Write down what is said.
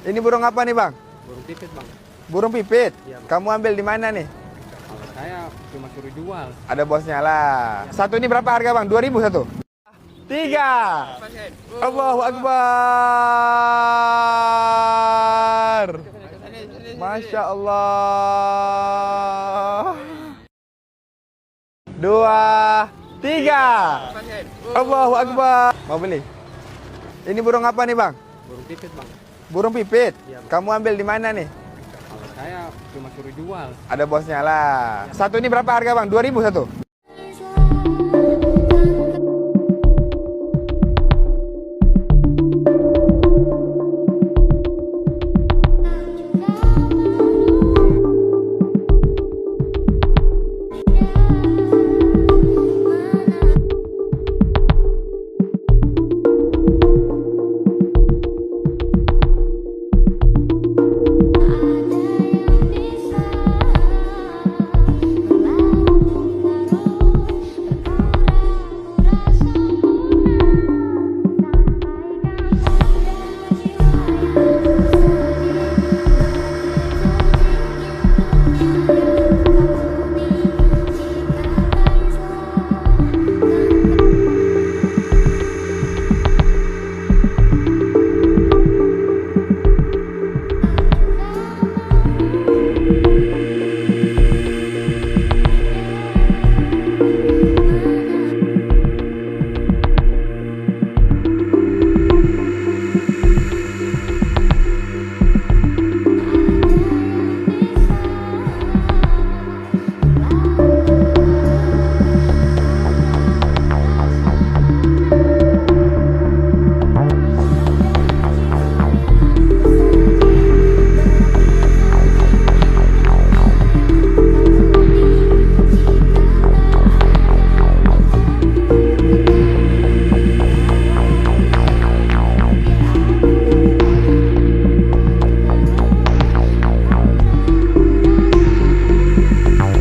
Ini burung apa nih bang? Burung pipit bang. Burung pipit? Iya, Bang. Kamu ambil di mana nih? Kalau saya cuma suruh jual. Ada bosnya lah. Satu ini berapa harga bang? 2.000 satu? 3. Allahu Akbar. Masya Allah. 2, 3. Allahu Akbar. Mau beli? Ini burung apa nih bang? Burung pipit bang. Burung pipit? Iya, Bang. Kamu ambil di mana nih? Kalau saya cuma suruh jual. Ada bosnya lah. Satu ini berapa harga bang? 2.000 satu?